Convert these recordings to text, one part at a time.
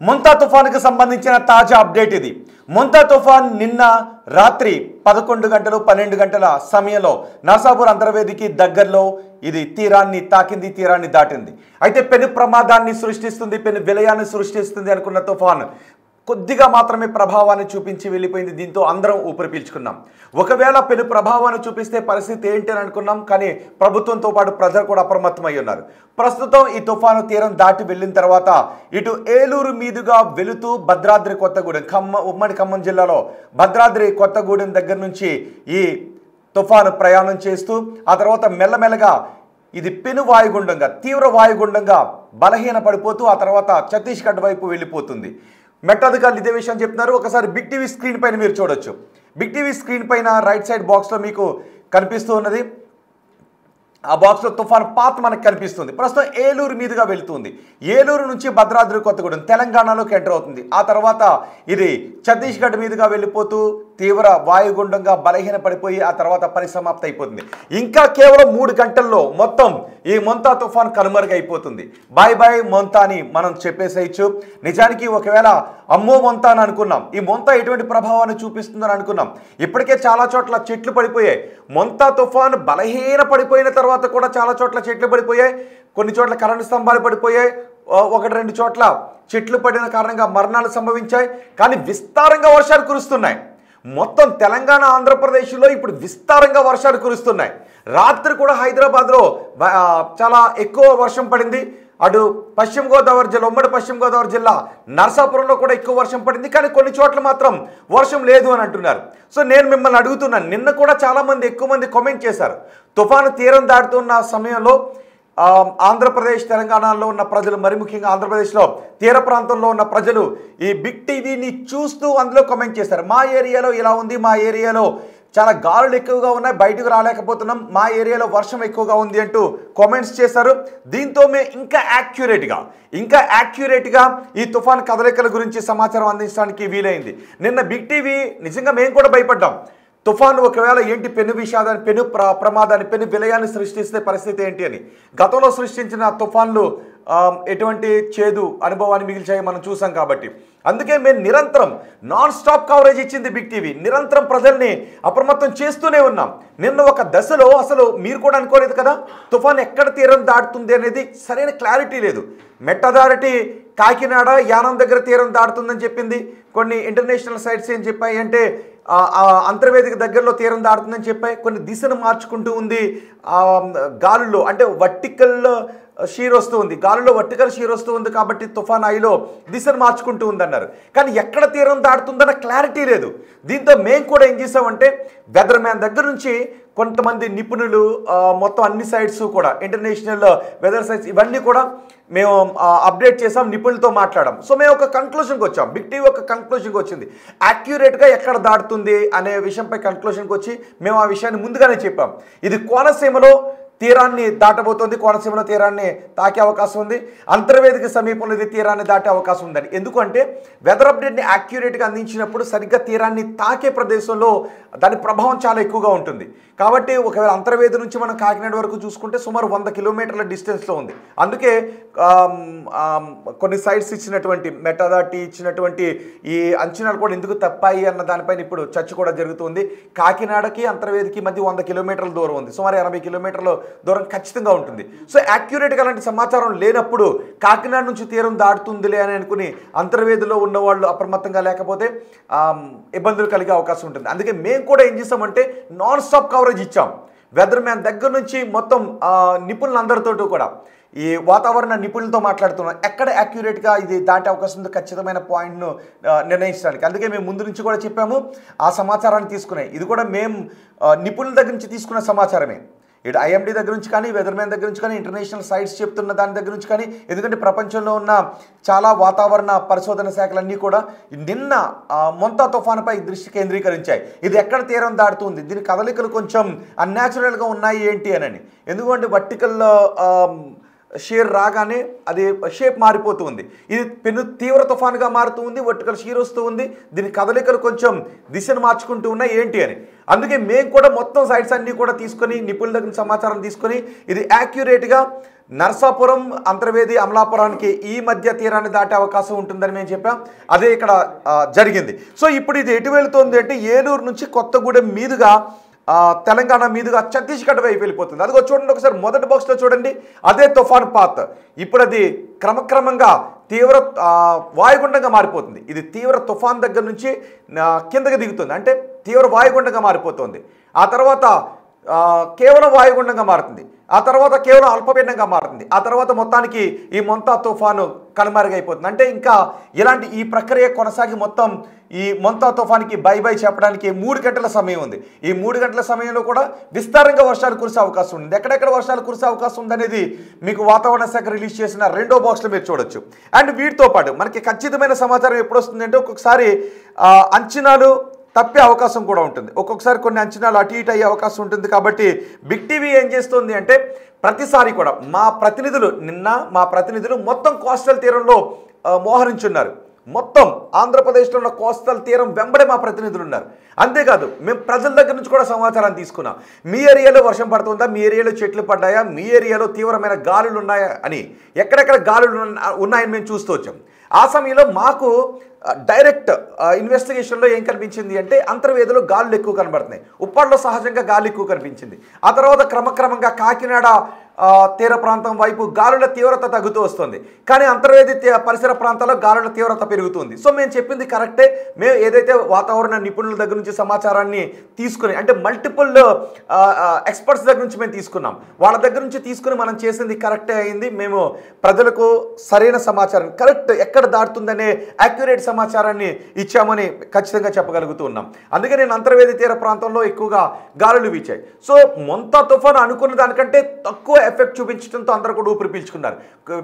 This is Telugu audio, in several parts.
మొంతా తుఫానుకు సంబంధించిన తాజా అప్డేట్ ఇది. మొంతా తుఫాన్ నిన్న రాత్రి 11 గంటలు 12 గంటల సమయంలో నర్సాపూర్ అంతర్వేదికి దగ్గరలో ఇది తీరాన్ని తాకింది, తీరాన్ని దాటింది. అయితే పెను ప్రమాదాన్ని సృష్టిస్తుంది, పెను విలయాన్ని సృష్టిస్తుంది అనుకున్న తుఫాన్ కొద్దిగా మాత్రమే ప్రభావాన్ని చూపించి వెళ్ళిపోయింది. దీంతో అందరం ఊపిరి పీల్చుకున్నాం. ఒకవేళ పెను ప్రభావాన్ని చూపిస్తే పరిస్థితి ఏంటి అని అనుకున్నాం. కానీ ప్రభుత్వంతో పాటు ప్రజలు కూడా అప్రమత్తమై ఉన్నారు. ప్రస్తుతం ఈ తుఫాను తీరం దాటి వెళ్ళిన తర్వాత ఇటు ఏలూరు మీదుగా వెళుతూ భద్రాద్రి కొత్తగూడెం, ఉమ్మడి ఖమ్మం జిల్లాలో భద్రాద్రి కొత్తగూడెం దగ్గర నుంచి ఈ తుఫాను ప్రయాణం చేస్తూ ఆ తర్వాత మెల్లమెల్లగా ఇది పెను వాయుగుండంగా, తీవ్ర వాయుగుండంగా బలహీన పడిపోతూ ఆ తర్వాత ఛత్తీస్గఢ్ వైపు వెళ్ళిపోతుంది. మెట్ అధికారులు ఇదే విషయం చెప్తున్నారు. ఒకసారి బిగ్ టీవీ స్క్రీన్ పైన మీరు చూడొచ్చు. బిగ్ టీవీ స్క్రీన్ పైన రైట్ సైడ్ బాక్స్లో మీకు కనిపిస్తూ ఉన్నది. ఆ బాక్స్లో తుఫాన్ పాత్ మనకు కనిపిస్తుంది. ప్రస్తుతం ఏలూరు మీదుగా వెళుతుంది. ఏలూరు నుంచి భద్రాద్రి కొత్తగూడెం తెలంగాణలోకి ఎంటర్ అవుతుంది. ఆ తర్వాత ఇది ఛత్తీస్గఢ్ మీదుగా వెళ్ళిపోతూ తీవ్ర వాయుగుండంగా బలహీన పడిపోయి ఆ తర్వాత పరిసమాప్తి అయిపోతుంది. ఇంకా కేవలం 3 గంటల్లో మొత్తం ఈ మొంతా తుఫాన్ కనుమరుగైపోతుంది. బాయ్ బాయ్ మొంతా అని మనం చెప్పేసేయచ్చు. నిజానికి ఒకవేళ అమ్మో మొంతా అని అనుకున్నాం, ఈ మొంతా ఎటువంటి ప్రభావాన్ని చూపిస్తుందని అనుకున్నాం. ఇప్పటికే చాలా చోట్ల చెట్లు పడిపోయాయి. మొంతా తుఫాన్ బలహీన పడిపోయిన తర్వాత కూడా చాలా చోట్ల చెట్లు పడిపోయాయి. కొన్ని చోట్ల కరెంటు స్తంభాలు పడిపోయాయి. 1-2 చోట్ల చెట్లు పడిన కారణంగా మరణాలు సంభవించాయి. కానీ విస్తారంగా వర్షాలు కురుస్తున్నాయి. మొత్తం తెలంగాణ, ఆంధ్రప్రదేశ్లో ఇప్పుడు విస్తారంగా వర్షాలు కురుస్తున్నాయి. రాత్రి కూడా హైదరాబాద్లో చాలా ఎక్కువ వర్షం పడింది. అటు పశ్చిమ గోదావరి జిల్లా, ఉమ్మడి పశ్చిమ గోదావరి జిల్లా నర్సాపురంలో కూడా ఎక్కువ వర్షం పడింది. కానీ కొన్ని చోట్ల మాత్రం వర్షం లేదు అని అంటున్నారు. సో నేను మిమ్మల్ని అడుగుతున్నాను, నిన్న కూడా చాలామంది ఎక్కువ మంది కామెంట్ చేశారు. తుఫాను తీరం దాటుతున్న సమయంలో ఆంధ్రప్రదేశ్, తెలంగాణలో ఉన్న ప్రజలు, మరి ముఖ్యంగా ఆంధ్రప్రదేశ్లో తీర ప్రాంతంలో ఉన్న ప్రజలు ఈ బిగ్ టీవీని చూస్తూ అందులో కామెంట్ చేశారు. మా ఏరియాలో ఇలా ఉంది, మా ఏరియాలో చాలా గాలులు ఎక్కువగా ఉన్నాయి, బయటకు రాలేకపోతున్నాం, మా ఏరియాలో వర్షం ఎక్కువగా ఉంది అంటూ కామెంట్స్ చేశారు. దీంతో మేము ఇంకా యాక్యురేట్గా ఈ తుఫాన్ కదలికల గురించి సమాచారం అందించడానికి వీలైంది. నిన్న బిగ్ టీవీ నిజంగా మేము కూడా భయపడ్డాం. తుఫాను ఒకవేళ ఏంటి పెను విషాదాన్ని, పెను ప్రమాదాన్ని, పెను విలయాన్ని సృష్టిస్తే పరిస్థితి ఏంటి అని. గతంలో సృష్టించిన తుఫాన్లు ఎటువంటి చేదు అనుభవాన్ని మిగిల్చాయి మనం చూసాం. కాబట్టి అందుకే మేము నిరంతరం నాన్ స్టాప్ కవరేజ్ ఇచ్చింది బిగ్ టీవీ. నిరంతరం ప్రజల్ని అప్రమత్తం చేస్తూనే ఉన్నాం. నిన్న ఒక దశలో అసలు మీరు కూడా అనుకోలేదు కదా తుఫాన్ ఎక్కడ తీరం దాటుతుంది అనేది సరైన క్లారిటీ లేదు. మెట్ అథారిటీ కాకినాడ, యానం దగ్గర తీరం దాటుతుందని చెప్పింది. కొన్ని ఇంటర్నేషనల్ సైట్స్ ఏం చెప్పాయి అంటే అంతర్వేదిక దగ్గరలో తీరం దాటుతుందని చెప్పాయి. కొన్ని దిశను మార్చుకుంటూ ఉంది. గాలుల్లో అంటే వర్టికల్ షీర్ వస్తూ ఉంది, గాలులో వర్టికల్ షీర్ వస్తూ ఉంది కాబట్టి తుఫాన్ ఐలో దిశను మార్చుకుంటూ ఉందన్నారు. కానీ ఎక్కడ తీరం దాటుతుందన్న క్లారిటీ లేదు. దీంతో మేము కూడా ఏం చేసామంటే వెదర్ మ్యాన్ దగ్గర నుంచి కొంతమంది నిపుణులు, మొత్తం అన్ని సైట్స్ కూడా ఇంటర్నేషనల్ వెదర్ సైట్స్ ఇవన్నీ కూడా మేము అప్డేట్ చేసాం, నిపుణులతో మాట్లాడాం. సో మేము ఒక కన్క్లూషన్కి వచ్చాం. బిగ్ టీవీ ఒక కన్క్లూషన్కి వచ్చింది. యాక్యురేట్గా ఎక్కడ దాటుతుంది అనే విషయంపై కన్క్లూషన్కి వచ్చి మేము ఆ విషయాన్ని ముందుగానే చెప్పాం. ఇది కోనసీమలో తీరాన్ని దాటబోతోంది, కోనసీమలో తీరాన్ని తాకే అవకాశం ఉంది, అంతర్వేదిక సమీపంలో ఇది తీరాన్ని దాటే అవకాశం ఉందని. ఎందుకంటే వెదర్ అప్డేట్ని యాక్యురేట్గా అందించినప్పుడు సరిగ్గా తీరాన్ని తాకే ప్రదేశంలో దాని ప్రభావం చాలా ఎక్కువగా ఉంటుంది. కాబట్టి ఒకవేళ అంతర్వేది నుంచి మనం కాకినాడ వరకు చూసుకుంటే సుమారు 100 కిలోమీటర్ల డిస్టెన్స్లో ఉంది. అందుకే కొన్ని సైట్స్ ఇచ్చినటువంటి మెట్ అథారిటీ ఇచ్చినటువంటి ఈ అంచనాలు కూడా ఎందుకు తప్పాయి అన్న దానిపైన ఇప్పుడు చర్చ కూడా జరుగుతుంది. కాకినాడకి అంతర్వేదికి మధ్య 100 కిలోమీటర్ల దూరం ఉంది, సుమారు 80 కిలోమీటర్ల దూరం ఖచ్చితంగా ఉంటుంది. సో యాక్యురేట్గా అలాంటి సమాచారం లేనప్పుడు కాకినాడ నుంచి తీరం దాటుతుందిలే అని అనుకుని అంతర్వేదిలో ఉన్న వాళ్ళు అప్రమత్తంగా లేకపోతే ఇబ్బందులు కలిగే అవకాశం ఉంటుంది. అందుకే మేము కూడా ఏం చేస్తామంటే నాన్ స్టాప్ కవరేజ్ ఇచ్చాం. వెదర్ మ్యాన్ దగ్గర నుంచి మొత్తం నిపుణులందరితో కూడా ఈ వాతావరణ నిపుణులతో మాట్లాడుతున్నాం. ఎక్కడ యాక్యురేట్గా ఇది దాటే అవకాశం ఉందో ఖచ్చితమైన పాయింట్ను నిర్ణయించడానికి. అందుకే మేము ముందు నుంచి కూడా చెప్పాము. ఆ సమాచారాన్ని తీసుకునే ఇది కూడా మేము నిపుణుల దగ్గర నుంచి తీసుకున్న సమాచారమే. ఇటు ఐఎండీ దగ్గర నుంచి కానీ, వెదర్ మ్యాన్ దగ్గర నుంచి కానీ, ఇంటర్నేషనల్ సైట్స్ చెప్తున్న దాని దగ్గర నుంచి కానీ, ఎందుకంటే ప్రపంచంలో ఉన్న చాలా వాతావరణ పరిశోధన శాఖలన్నీ కూడా నిన్న మొంతా తుఫానుపై దృష్టి కేంద్రీకరించాయి. ఇది ఎక్కడ తీరం దాటుతుంది, దీని కదలికలు కొంచెం అన్యాచురల్గా ఉన్నాయి ఏంటి అని. ఎందుకంటే వర్టికల్ షేర్ రాగానే అది షేప్ మారిపోతూ ఉంది. ఇది పెను తీవ్ర తుఫానుగా మారుతూ ఉంది, వర్టికల్ షీర్ వస్తూ ఉంది, దీని కదలికలు కొంచెం దిశను మార్చుకుంటూ ఉన్నాయి ఏంటి అని. అందుకే మేము కూడా మొత్తం సైట్స్ అన్నీ కూడా తీసుకొని నిపుణుల దగ్గర సమాచారం తీసుకొని ఇది యాక్యురేట్గా నర్సాపురం అంతర్వేది అమలాపురానికి ఈ మధ్య తీరాన్ని దాటే అవకాశం ఉంటుందని మేము చెప్పాం. అదే ఇక్కడ జరిగింది. సో ఇప్పుడు ఇది ఎటు వెళుతుంది అంటే ఏలూరు నుంచి కొత్తగూడెం మీదుగా తెలంగాణ మీదుగా ఛత్తీస్గఢ్ వైపు వెళ్ళిపోతుంది. అదిగో చూడండి ఒకసారి మొదటి బాక్స్లో చూడండి, అదే తుఫాన్ పాత్. ఇప్పుడు అది క్రమక్రమంగా తీవ్ర వాయుగుండంగా మారిపోతుంది. ఇది తీవ్ర తుఫాన్ దగ్గర నుంచి కిందకి దిగుతుంది, అంటే తీవ్ర వాయుగుండంగా మారిపోతుంది. ఆ తర్వాత కేవలం వాయుగుండంగా మారుతుంది, ఆ తర్వాత కేవలం అల్పపీడనంగా మారుతుంది, ఆ తర్వాత మొత్తానికి ఈ మొంతా తుఫాను కనుమరుగైపోతుంది. అంటే ఇంకా ఇలాంటి ఈ ప్రక్రియ కొనసాగి మొత్తం ఈ మొంతా తుఫానికి బై బై చెప్పడానికి 3 గంటల సమయం ఉంది. ఈ 3 గంటల సమయంలో కూడా విస్తారంగా వర్షాలు కురిసే అవకాశం ఉంది. ఎక్కడెక్కడ వర్షాలు కురిసే అవకాశం ఉందనేది మీకు వాతావరణ శాఖ రిలీజ్ చేసిన 2వ బాక్స్లో మీరు చూడొచ్చు. అండ్ వీటితో పాటు మనకి ఖచ్చితమైన సమాచారం ఎప్పుడు వస్తుందంటే ఒక్కొక్కసారి అంచనాలు తప్పే అవకాశం కూడా ఉంటుంది, ఒక్కొక్కసారి కొన్ని అంచనాలు అటు ఇటు అయ్యే అవకాశం ఉంటుంది. కాబట్టి బిగ్ టీవీ ఏం చేస్తుంది అంటే ప్రతిసారి కూడా మా ప్రతినిధులు మొత్తం కోస్టల్ తీరంలో మోహరించున్నారు. మొత్తం ఆంధ్రప్రదేశ్లో ఉన్న కోస్టల్ తీరం వెంబడే మా ప్రతినిధులు ఉన్నారు. అంతేకాదు మేము ప్రజల దగ్గర నుంచి కూడా సమాచారం తీసుకున్నాం. మీ ఏరియాలో వర్షం పడుతుందా, మీ ఏరియాలో చెట్లు పడ్డాయా, మీ ఏరియాలో తీవ్రమైన గాలులు ఉన్నాయా అని, ఎక్కడెక్కడ గాలులు ఉన్నాయని మేము చూస్తూ వచ్చాం. ఆ సమయంలో మాకు డైరెక్ట్ ఇన్వెస్టిగేషన్లో ఏం కనిపించింది అంటే అంతర్వేదిలో గాలులు ఎక్కువ కనబడుతున్నాయి, ఉప్పాడలో సహజంగా గాలి ఎక్కువ కనిపించింది. ఆ తర్వాత క్రమక్రమంగా కాకినాడ తీర ప్రాంతం వైపు గాలుల తీవ్రత తగ్గుతూ వస్తుంది, కానీ అంతర్వేది పరిసర ప్రాంతాల్లో గాలుల తీవ్రత పెరుగుతుంది. సో మేము చెప్పింది కరెక్టే. మేము ఏదైతే వాతావరణ నిపుణుల దగ్గర నుంచి సమాచారాన్ని తీసుకుని, అంటే మల్టిపుల్ ఎక్స్పర్ట్స్ దగ్గర నుంచి మేము తీసుకున్నాం, వాళ్ళ దగ్గర నుంచి తీసుకుని మనం చేసింది కరెక్టే అయింది. మేము ప్రజలకు సరైన సమాచారం కరెక్ట్ ఎక్కడ దాటుతుందనే యాక్యురేట్ సమాచారాన్ని ఇచ్చామని ఖచ్చితంగా చెప్పగలుగుతూ ఉన్నాం. అందుకే నేను అంతర్వేది తీర ప్రాంతంలో ఎక్కువగా గాలులు వీచాయి. సో మొంతా తుఫాను అనుకున్న దానికంటే తక్కువ ఎఫెక్ట్ చూపించడంతో అందరూ కూడా ఊపిరి పీల్చుకున్నారు.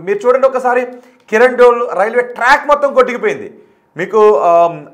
మీరు చూడండి ఒకసారి, కిరణ్డోల్ రైల్వే ట్రాక్ మొత్తం కొట్టుకుపోయింది. మీకు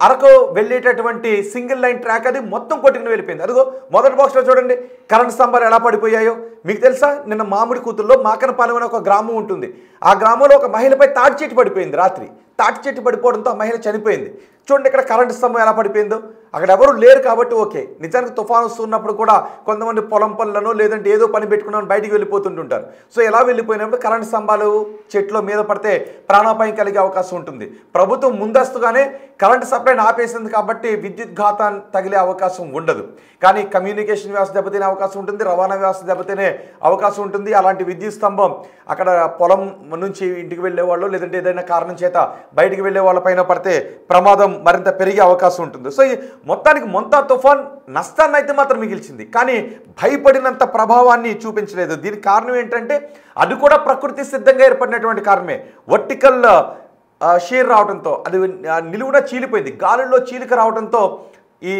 అరకు వెళ్ళేటటువంటి సింగిల్ లైన్ ట్రాక్ అది మొత్తం కొట్టుకుని వెళ్ళిపోయింది. అదిగో మొదటి బాక్స్లో చూడండి కరెంట్ స్తంభాలు ఎలా పడిపోయాయో. మీకు తెలుసా, నిన్న మామిడి కూతుల్లో మాకనపాలెం అనే ఒక గ్రామం ఉంటుంది, ఆ గ్రామంలో ఒక మహిళపై తాటి చెట్టు పడిపోయింది. రాత్రి తాటి చెట్టు పడిపోవడంతో ఆ మహిళ చనిపోయింది. చూడండి ఇక్కడ కరెంటు స్తంభం ఎలా పడిపోయిందో. అక్కడ ఎవరు లేరు కాబట్టి ఓకే. నిజానికి తుఫాను వస్తున్నప్పుడు కూడా కొంతమంది పొలం పనులను లేదంటే ఏదో పని పెట్టుకున్నాను బయటికి వెళ్ళిపోతుంటుంటారు. సో ఎలా వెళ్ళిపోయినప్పుడు కరెంటు స్తంభాలు చెట్ల మీద పడితే ప్రాణాపాయం కలిగే అవకాశం ఉంటుంది. ప్రభుత్వం ముందస్తుగానే కరెంటు సప్లైని ఆపేసింది కాబట్టి విద్యుత్ ఘాతం తగిలే అవకాశం ఉండదు. కానీ కమ్యూనికేషన్ వ్యవస్థ దెబ్బతినే అవకాశం ఉంటుంది, రవాణా వ్యవస్థ దెబ్బతినే అవకాశం ఉంటుంది. అలాంటి విద్యుత్ స్తంభం అక్కడ పొలం నుంచి ఇంటికి వెళ్ళే వాళ్ళు లేదంటే ఏదైనా కారణం చేత బయటికి వెళ్ళే వాళ్ళ పైన పడితే ప్రమాదం మరింత పెరిగే అవకాశం ఉంటుంది. సో మొత్తానికి మొంతా తుఫాన్ నష్టాన్ని అయితే మాత్రం మిగిల్చింది, కానీ భయపడినంత ప్రభావాన్ని చూపించలేదు. దీనికి కారణం ఏంటంటే అది కూడా ప్రకృతి సిద్ధంగా ఏర్పడినటువంటి కారణమే. వర్టికల్ షేర్ రావడంతో అది నిలువున చీలిపోయింది, గాలుల్లో చీలిక రావడంతో ఈ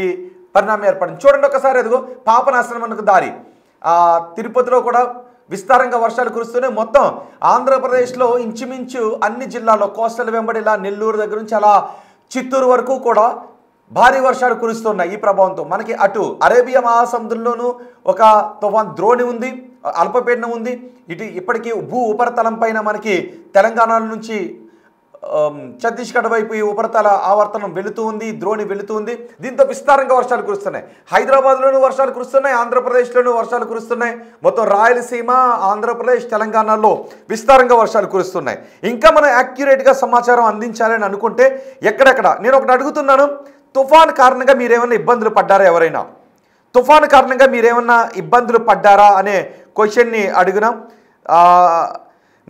పరిణామం ఏర్పడింది. చూడండి ఒకసారి, అదిగో పాపనాశనమునకు దారి. తిరుపతిలో కూడా విస్తారంగా వర్షాలు కురుస్తూనే మొత్తం ఆంధ్రప్రదేశ్లో ఇంచుమించు అన్ని జిల్లాల్లో కోస్టల్ వెంబడిలా నెల్లూరు దగ్గర నుంచి అలా చిత్తూరు వరకు కూడా భారీ వర్షాలు కురుస్తున్నాయి. ఈ ప్రభావంతో మనకి అటు అరేబియా మహాసముద్రంలోనూ ఒక తుఫాన్ ద్రోణి ఉంది, అల్పపీడనం ఉంది. ఇటు ఇప్పటికీ భూ ఉపరితలం పైన మనకి తెలంగాణ నుంచి ఛత్తీస్గఢ్ వైపు ఈ ఉపరితల ఆవర్తనం వెళుతూ ఉంది, ద్రోణి వెళుతూ ఉంది. దీంతో విస్తారంగా వర్షాలు కురుస్తున్నాయి. హైదరాబాద్లోనూ వర్షాలు కురుస్తున్నాయి, ఆంధ్రప్రదేశ్లోనూ వర్షాలు కురుస్తున్నాయి. మొత్తం రాయలసీమ, ఆంధ్రప్రదేశ్, తెలంగాణలో విస్తారంగా వర్షాలు కురుస్తున్నాయి. ఇంకా మనం యాక్యురేట్గా సమాచారం అందించాలని అనుకుంటే ఎక్కడెక్కడ నేను ఒకటి అడుగుతున్నాను, తుఫాన్ కారణంగా మీరేమన్నా ఇబ్బందులు పడ్డారా? ఎవరైనా తుఫాను కారణంగా మీరేమన్నా ఇబ్బందులు పడ్డారా అనే క్వశ్చన్ని అడిగినాం.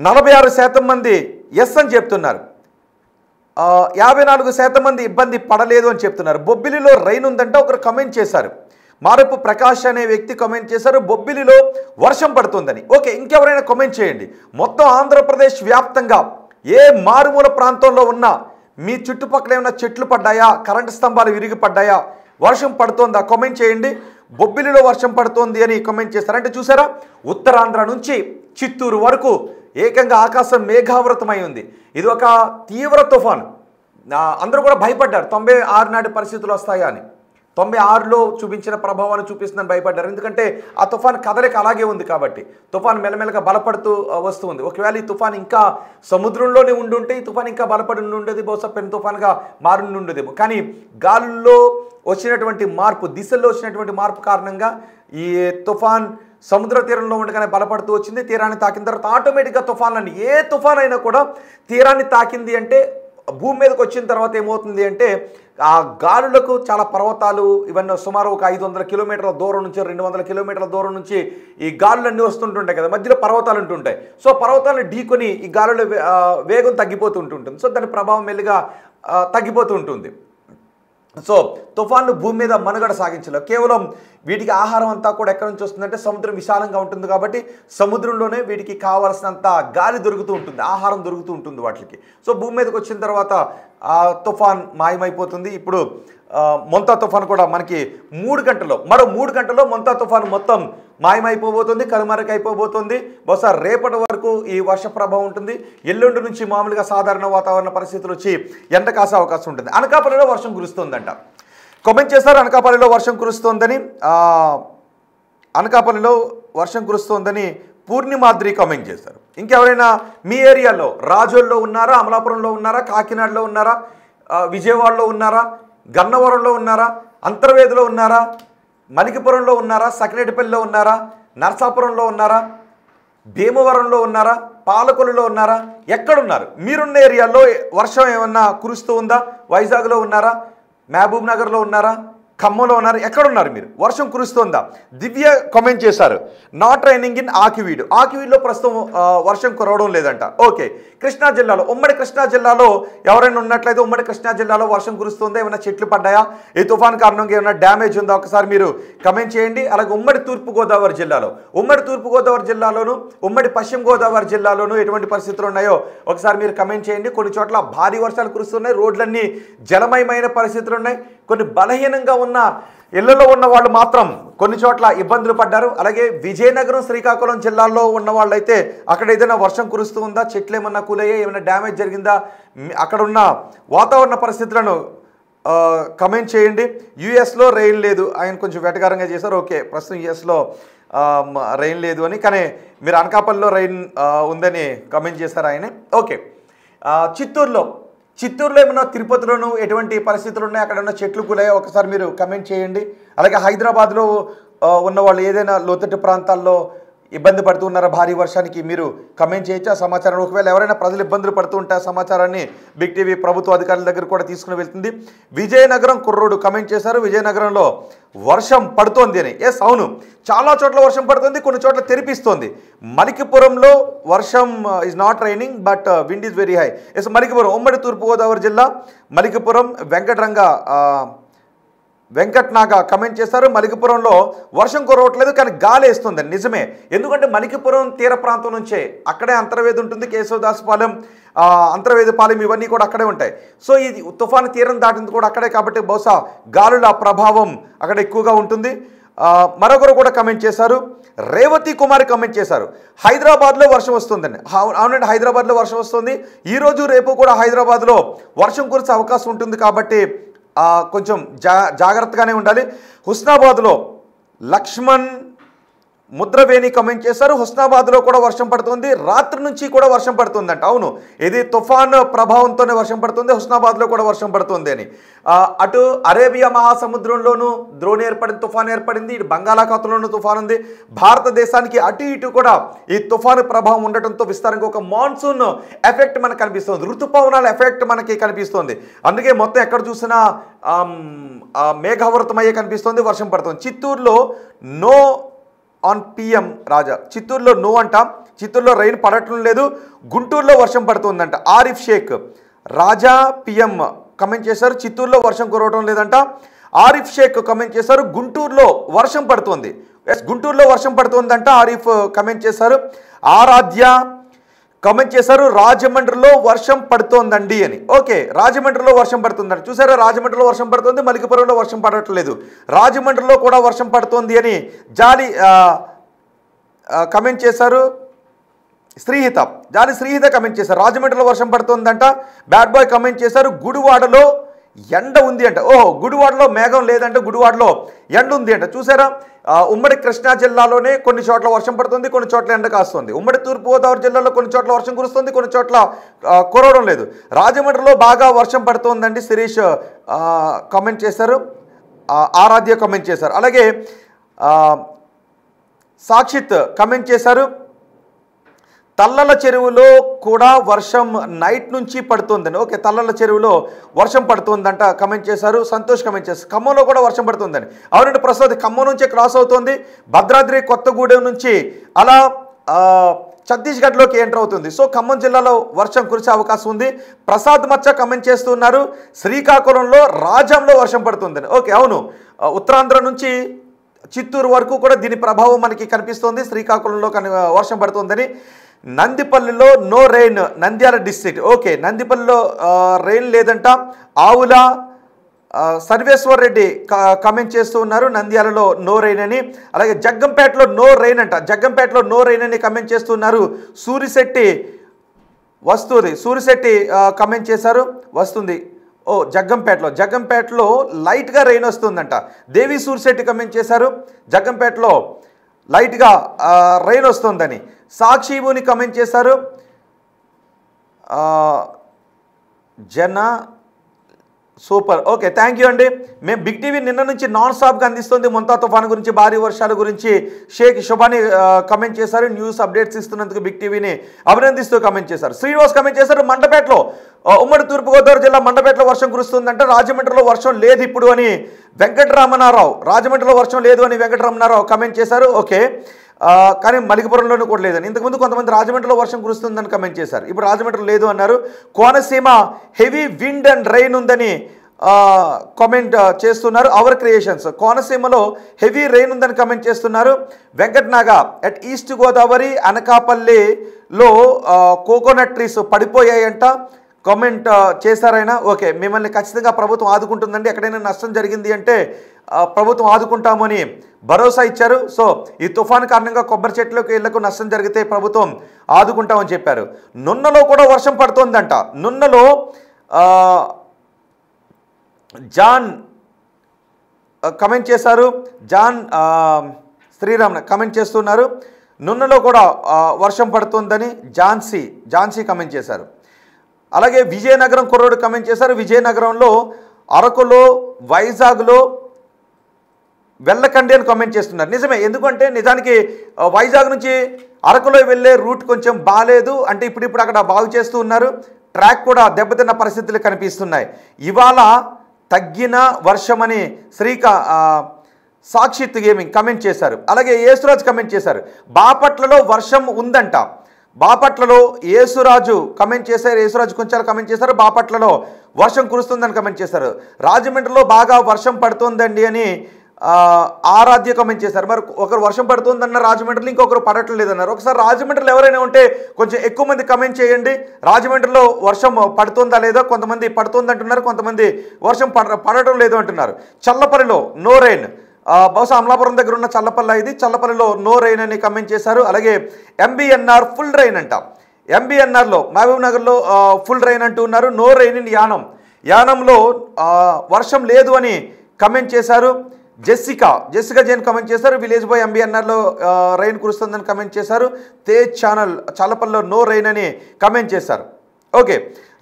46% మంది ఎస్ అని చెప్తున్నారు, 54% మంది ఇబ్బంది పడలేదు అని చెప్తున్నారు. బొబ్బిలిలో రైన్ ఉందంటే ఒకరు కమెంట్ చేశారు, మారపు ప్రకాష్ అనే వ్యక్తి కమెంట్ చేశారు బొబ్బిలిలో వర్షం పడుతుందని. ఓకే, ఇంకెవరైనా కమెంట్ చేయండి. మొత్తం ఆంధ్రప్రదేశ్ వ్యాప్తంగా ఏ మారుమూల ప్రాంతంలో ఉన్న మీ చుట్టుపక్కల ఏమైనా చెట్లు పడ్డాయా, కరెంటు స్తంభాలు విరిగి పడ్డాయా, వర్షం పడుతోందా కామెంట్ చేయండి. బొబ్బిలిలో వర్షం పడుతోంది అని కామెంట్ చేస్తారు. అంటే చూసారా, ఉత్తరాంధ్ర నుంచి చిత్తూరు వరకు ఏకంగా ఆకాశం మేఘావృతమై ఉంది. ఇది ఒక తీవ్ర తుఫాను. అందరూ కూడా భయపడ్డారు 96 నాటి పరిస్థితులు వస్తాయా అని. 96లో చూపించిన ప్రభావాన్ని చూపిస్తుందని భయపడ్డారు. ఎందుకంటే ఆ తుఫాన్ కదలిక అలాగే ఉంది కాబట్టి. తుఫాన్ మెల్లమెల్లగా బలపడుతూ వస్తుంది. ఒకవేళ ఈ తుఫాన్ ఇంకా సముద్రంలోనే ఉండుంటే ఈ తుఫాన్ ఇంకా బలపడి ఉండేది, బహుశా పెను తుఫాన్గా మారి ఉండేదేమో. కానీ గాలుల్లో వచ్చినటువంటి మార్పు, దిశల్లో వచ్చినటువంటి మార్పు కారణంగా ఈ తుఫాన్ సముద్ర తీరంలో ఉండగానే బలపడుతూ వచ్చింది. తీరాన్ని తాకిన తర్వాత ఆటోమేటిక్గా తుఫాన్లన్నీ, ఏ తుఫాన్ అయినా కూడా తీరాన్ని తాకింది అంటే భూమి మీదకి వచ్చిన తర్వాత ఏమవుతుంది అంటే ఆ గాలులకు చాలా పర్వతాలు ఇవన్నీ సుమారు ఒక 500 కిలోమీటర్ల దూరం నుంచి 200 కిలోమీటర్ల దూరం నుంచి ఈ గాలులన్నీ వస్తుంటుంటాయి కదా, మధ్యలో పర్వతాలు ఉంటుంటాయి. సో పర్వతాలను ఢీకొని ఈ గాలుల వేగం తగ్గిపోతూ ఉంటుంది. సో దాని ప్రభావం మెల్లిగా తగ్గిపోతూ ఉంటుంది. సో తుఫాన్లు భూమి మీద మనుగడ సాగించలేవు. కేవలం వీటికి ఆహారం అంతా కూడా ఎక్కడి నుంచి వస్తుందంటే సముద్రం విశాలంగా ఉంటుంది కాబట్టి సముద్రంలోనే వీటికి కావాల్సినంత గాలి దొరుకుతూ ఉంటుంది, ఆహారం దొరుకుతూ ఉంటుంది వాటికి. సో భూమి మీదకి వచ్చిన తర్వాత తుఫాన్ మాయమైపోతుంది. ఇప్పుడు మొంతా తుఫాన్ కూడా మనకి మరో 3 గంటల్లో మొంతా తుఫాన్ మొత్తం మాయమైపోబోతుంది, కనుమరుగైపోబోతుంది. బహుశా రేపటి వరకు ఈ వర్ష ప్రభావం ఉంటుంది. ఎల్లుండి నుంచి మామూలుగా సాధారణ వాతావరణ పరిస్థితులు వచ్చి ఎండ కాసే అవకాశం ఉంటుంది. అనకాపల్లిలో వర్షం కురుస్తుందంట. కామెంట్ చేస్తారు అనకాపల్లిలో వర్షం కురుస్తోందని. అనకాపల్లిలో వర్షం కురుస్తోందని పూర్ణిమాద్రి కామెంట్ చేస్తారు. ఇంకెవరైనా మీ ఏరియాలో రాజోల్లో ఉన్నారా, అమలాపురంలో ఉన్నారా, కాకినాడలో ఉన్నారా, విజయవాడలో ఉన్నారా, గన్నవరంలో ఉన్నారా, అంతర్వేదిలో ఉన్నారా, మలికిపురంలో ఉన్నారా, సకినేటిపల్లిలో ఉన్నారా, నర్సాపురంలో ఉన్నారా, భీమవరంలో ఉన్నారా, పాలకొల్లులో ఉన్నారా, ఎక్కడున్నారు? మీరున్న ఏరియాలో వర్షం ఏమన్నా కురుస్తూ ఉందా? వైజాగ్లో ఉన్నారా, మహబూబ్ నగర్లో ఉన్నారా, ఖమ్మంలో ఉన్నారు, ఎక్కడున్నారు మీరు? వర్షం కురుస్తోందా? దివ్య కామెంట్ చేశారు నాట్ రైనింగ్ ఇన్ ఆకివీడు. ఆకివీడులో ప్రస్తుతం వర్షం కురవడం లేదంట. ఓకే, కృష్ణా జిల్లాలో, ఉమ్మడి కృష్ణా జిల్లాలో ఎవరైనా ఉన్నట్లయితే ఉమ్మడి కృష్ణా జిల్లాలో వర్షం కురుస్తుందా? ఏమైనా చెట్లు పడ్డాయా? ఈ తుఫాన్ కారణంగా ఏమైనా డ్యామేజ్ ఉందా? ఒకసారి మీరు కమెంట్ చేయండి. అలాగే ఉమ్మడి తూర్పుగోదావరి జిల్లాలోను ఉమ్మడి పశ్చిమ గోదావరి జిల్లాలోను ఎటువంటి పరిస్థితులు ఉన్నాయో ఒకసారి మీరు కమెంట్ చేయండి. కొన్ని చోట్ల భారీ వర్షాలు కురుస్తున్నాయి, రోడ్లన్నీ జలమయమైన పరిస్థితులు ఉన్నాయి. కొన్ని బలహీనంగా ఉన్న ఇళ్లలో ఉన్న వాళ్ళు మాత్రం కొన్ని చోట్ల ఇబ్బందులు పడ్డారు. అలాగే విజయనగరం, శ్రీకాకుళం జిల్లాల్లో ఉన్న వాళ్ళైతే అక్కడ ఏదైనా వర్షం కురుస్తూ ఉందా, చెట్లు ఏమన్నా కూలయ్యా, ఏమైనా డ్యామేజ్ జరిగిందా, అక్కడ ఉన్న వాతావరణ పరిస్థితులను కమెంట్ చేయండి. యుఎస్లో రెయిన్ లేదు, ఆయన కొంచెం వెటకారంగా చేశారు. ఓకే, ప్రస్తుతం యుఎస్లో రెయిన్ లేదు అని, కానీ మీరు అనకాపల్లిలో రెయిన్ ఉందని కమెంట్ చేశారు ఆయన. ఓకే, చిత్తూరులో ఏమన్నా, తిరుపతిలోనూ ఎటువంటి పరిస్థితులు ఉన్నాయి, అక్కడ ఉన్న చెట్లు కూలాయో ఒకసారి మీరు కమెంట్ చేయండి. అలాగే హైదరాబాద్లో ఉన్న వాళ్ళు ఏదైనా లోతట్టు ప్రాంతాల్లో ఇబ్బంది పడుతూ ఉన్నారా భారీ వర్షానికి, మీరు కమెంట్ చేయొచ్చు ఆ సమాచారం. ఒకవేళ ఎవరైనా ప్రజలు ఇబ్బందులు పడుతూ ఉంటే ఆ సమాచారాన్ని బిగ్ టీవీ ప్రభుత్వ అధికారుల దగ్గర కూడా తీసుకుని వెళ్తుంది. విజయనగరం కుర్రోడు కమెంట్ చేశారు విజయనగరంలో వర్షం పడుతోంది అని. ఎస్, అవును, చాలా చోట్ల వర్షం పడుతుంది, కొన్ని చోట్ల తెరిపిస్తోంది. మలికిపురంలో వర్షం is not raining but wind is very high. Yes, Malikipuram ఉమ్మడి తూర్పుగోదావరి జిల్లా మలికిపురం వెంకట్నాగా కమెంట్ చేస్తారు. మలికిపురంలో వర్షం కురవట్లేదు కానీ గాలి వేస్తుందని. నిజమే, ఎందుకంటే మలికిపురం తీర ప్రాంతం నుంచే అక్కడే అంతర్వేది ఉంటుంది, కేశవదాసపాలెం, అంతర్వేదిపాలెం ఇవన్నీ కూడా అక్కడే ఉంటాయి. సో ఈ తుఫాను తీరం దాటింది కూడా అక్కడే కాబట్టి బహుశా గాలుల ప్రభావం అక్కడ ఎక్కువగా ఉంటుంది. మరొకరు కూడా కమెంట్ చేశారు, రేవతి కుమారి కమెంట్ చేశారు హైదరాబాద్లో వర్షం వస్తుందని. అవునండి, హైదరాబాద్లో వర్షం వస్తుంది. ఈరోజు రేపు కూడా హైదరాబాద్లో వర్షం కురిసే అవకాశం ఉంటుంది కాబట్టి కొంచెం జాగ్రత్తగానే ఉండాలి. హుస్నాబాద్లో లక్ష్మణ్ ముద్రవేణి కమెంట్ చేశారు హుస్నాబాద్లో కూడా వర్షం పడుతుంది, రాత్రి నుంచి కూడా వర్షం పడుతుందంట. అవును, ఇది తుఫాన్ ప్రభావంతోనే వర్షం పడుతుంది, హుస్నాబాద్లో కూడా వర్షం పడుతుంది అని. అటు అరేబియా మహాసముద్రంలోనూ తుఫాన్ ఏర్పడింది, ఇటు బంగాళాఖాతంలోనూ తుఫాన్ ఉంది. భారతదేశానికి అటు ఇటు కూడా ఈ తుఫాను ప్రభావం ఉండటంతో విస్తారంగా ఒక మాన్సూన్ ఎఫెక్ట్ మనకు కనిపిస్తుంది, ఋతుపవనాల ఎఫెక్ట్ మనకి కనిపిస్తుంది. అందుకే మొత్తం ఎక్కడ చూసినా మేఘావృతమయ్యే కనిపిస్తుంది, వర్షం పడుతుంది. చిత్తూరులో నో ఆన్ పిఎం రాజా, చిత్తూరులో నో అంట, చిత్తూరులో రైన్ పడటం లేదు. గుంటూరులో వర్షం పడుతుందంట. ఆరిఫ్ షేక్ రాజా పిఎం కమెంట్ చేశారు చిత్తూరులో వర్షం కురవడం లేదంట. ఆరిఫ్ షేక్ కమెంట్ చేశారు గుంటూరులో వర్షం పడుతుంది. ఎస్, గుంటూరులో వర్షం పడుతుందంట ఆరిఫ్ కమెంట్ చేశారు. ఆరాధ్య కమెంట్ చేశారు రాజమండ్రిలో వర్షం పడుతోందండి అని. ఓకే, రాజమండ్రిలో వర్షం పడుతుందండి. చూసారా, రాజమండ్రిలో వర్షం పడుతుంది, మలికిపురంలో వర్షం పడట్లేదు, రాజమండ్రిలో కూడా వర్షం పడుతోంది అని జాలి కమెంట్ చేశారు. జాలి శ్రీహిత కమెంట్ చేశారు రాజమండ్రిలో వర్షం పడుతుందంట. బ్యాడ్ బాయ్ కమెంట్ చేశారు గుడివాడలో ఎండ ఉంది అంట. ఓహో, గుడివాడలో మేఘం లేదంటే గుడివాడలో ఎండ ఉంది అంట. చూసారా, ఉమ్మడి కృష్ణా జిల్లాలోనే కొన్ని చోట్ల వర్షం పడుతుంది, కొన్ని చోట్ల ఎండ కాస్తుంది. ఉమ్మడి తూర్పుగోదావరి జిల్లాలో కొన్ని చోట్ల వర్షం కురుస్తుంది, కొన్ని చోట్ల కురవడం లేదు. రాజమండ్రిలో బాగా వర్షం పడుతుందండి శిరీష్ కామెంట్ చేశారు, ఆరాధ్య కామెంట్ చేశారు. అలాగే సాక్షిత్ కామెంట్ చేశారు, తల్లల చెరువులో కూడా వర్షం నైట్ నుంచి పడుతుందని. ఓకే, తల్లల చెరువులో వర్షం పడుతుందంట కమెంట్ చేశారు. సంతోష్ కమెంట్ చేశారు, ఖమ్మంలో కూడా వర్షం పడుతుందని. అవునండి ప్రసాద్, ఖమ్మం నుంచే క్రాస్ అవుతుంది, భద్రాద్రి కొత్తగూడెం నుంచి అలా ఛత్తీస్గఢ్లోకి ఎంటర్ అవుతుంది. సో ఖమ్మం జిల్లాలో వర్షం కురిసే అవకాశం ఉంది. ప్రసాద్ మచ్చ కమెంట్ చేస్తున్నారు, శ్రీకాకుళంలో రాజంలో వర్షం పడుతుందని. ఓకే, అవును, ఉత్తరాంధ్ర నుంచి చిత్తూరు వరకు కూడా దీని ప్రభావం మనకి కనిపిస్తుంది. శ్రీకాకుళంలో వర్షం పడుతుందని. నందిపల్లిలో no rain, Nandyal district. Okay, నందిపల్లిలో రెయిన్ లేదంట. ఆవుల సర్వేశ్వర్ రెడ్డి కామెంట్ చేస్తూ ఉన్నారు, నంద్యాలలో నో రెయిన్ అని. అలాగే జగ్గంపేటలో నో రెయిన్ అంట, జగ్గంపేటలో నో రెయిన్ అని కామెంట్ చేస్తున్నారు. సూరిశెట్టి కామెంట్ చేశారు, వస్తుంది. ఓ, జగ్గంపేటలో లైట్గా రెయిన్ వస్తుందంట. దేవి సూరిశెట్టి కామెంట్ చేశారు, జగ్గంపేటలో లైట్గా రెయిన్ వస్తుందని. సాక్షిభూని కామెంట్ చేశారు, జన సూపర్. ఓకే, థ్యాంక్ యూ అండి. మేము బిగ్ టీవీ నిన్న నుంచి నాన్ స్టాప్గా అందిస్తుంది మొంతా తుఫాను గురించి, భారీ వర్షాల గురించి. షేక్ శుభాని కమెంట్ చేశారు, న్యూస్ అప్డేట్స్ ఇస్తున్నందుకు బిగ్ టీవీని అభినందిస్తూ కమెంట్ చేశారు. శ్రీనివాస్ కమెంట్ చేశారు, మండపేటలో ఉమ్మడి తూర్పుగోదావరి జిల్లా మండపేటలో వర్షం కురుస్తుందంటే, రాజమండ్రిలో వర్షం లేదు ఇప్పుడు అని వెంకటరమణారావు, రాజమండ్రిలో వర్షం లేదు అని వెంకటరమణారావు కమెంట్ చేశారు. ఓకే, కానీ మలికిపురంలోనూ కూడా లేదని. ఇంతకుముందు కొంతమంది రాజమండ్రిలో వర్షం కురుస్తుందని కమెంట్ చేశారు, ఇప్పుడు రాజమండ్రిలో లేదు అన్నారు. Konaseema heavy wind and rain ఉందని కామెంట్ చేస్తున్నారు. అవర్ క్రియేషన్స్, కోనసీమలో హెవీ రెయిన్ ఉందని కామెంట్ చేస్తున్నారు. వెంకటనాగా అట్ ఈస్ట్ గోదావరి అనకాపల్లిలో కోకోనట్ ట్రీస్ పడిపోయాయంట కామెంట్ చేశారైనా. ఓకే, మిమ్మల్ని ఖచ్చితంగా ప్రభుత్వం ఆదుకుంటుందండి, ఎక్కడైనా నష్టం జరిగింది అంటే ప్రభుత్వం ఆదుకుంటామని భరోసా ఇచ్చారు. సో ఈ తుఫాను కారణంగా కొబ్బరి చెట్లకు ఇళ్లకు నష్టం జరిగితే ప్రభుత్వం ఆదుకుంటామని చెప్పారు. నున్నలో కూడా వర్షం పడుతోందంట. నున్నలో జాన్ కమెంట్ చేశారు, జాన్ శ్రీరామ్ కమెంట్ చేస్తున్నారు, నున్నలో కూడా వర్షం పడుతుందని ఝాన్సీ కమెంట్ చేశారు. అలాగే విజయనగరం కుర్రోడు కమెంట్ చేశారు, విజయనగరంలో, అరకులో, వైజాగ్లో వెళ్ళకండి అని కామెంట్ చేస్తున్నారు. నిజమే, ఎందుకంటే నిజానికి వైజాగ్ నుంచి అరకులో వెళ్ళే రూట్ కొంచెం బాగాలేదు అంటే ఇప్పుడు అక్కడ బాగు చేస్తూ ఉన్నారు. ట్రాక్ కూడా దెబ్బతిన్న పరిస్థితులు కనిపిస్తున్నాయి. ఇవాళ తగ్గిన వర్షమని సాక్షిత్ గేమింగ్ కమెంట్ చేశారు. అలాగే యేసురాజు కమెంట్ చేశారు, బాపట్లలో వర్షం ఉందంట. బాపట్లలో యేసురాజు కమెంట్ చేశారు, యేసురాజు కొంచెం కమెంట్ చేశారు, బాపట్లలో వర్షం కురుస్తుందని కమెంట్ చేశారు. రాజమండ్రిలో బాగా వర్షం పడుతుందండి అని ఆరాధ్య కమెంట్ చేశారు. మరి ఒకరు వర్షం పడుతుందన్న రాజమండ్రిలో, ఇంకొకరు పడటం లేదన్నారు. ఒకసారి రాజమండ్రిలో ఎవరైనా ఉంటే కొంచెం ఎక్కువ మంది కమెంట్ చేయండి, రాజమండ్రిలో వర్షం పడుతుందా లేదా. కొంతమంది పడుతుందంటున్నారు, కొంతమంది వర్షం పడటం లేదు అంటున్నారు. చల్లపల్లిలో నో రెయిన్, బహుశా అమలాపురం దగ్గర ఉన్న చల్లపల్లి ఇది, చల్లపల్లిలో నో రెయిన్ అని కమెంట్ చేశారు. అలాగే ఎంబీఎన్ఆర్ ఫుల్ రెయిన్ అంట, ఎంబీఎన్ఆర్లో మహబూబ్ నగర్లో ఫుల్ రెయిన్ అంటూ ఉన్నారు. నో రెయిన్ ఇన్ యానంలో వర్షం లేదు అని కమెంట్ చేశారు. జెస్సికా జైన్ కమెంట్ చేశారు, విలేజ్ బాయ్ ఎంబీఎన్ఆర్లో రెయిన్ కురుస్తుందని కమెంట్ చేశారు. తేజ్ ఛానల్ చల్లపల్లిలో నో రెయిన్ అని కమెంట్ చేశారు. ఓకే,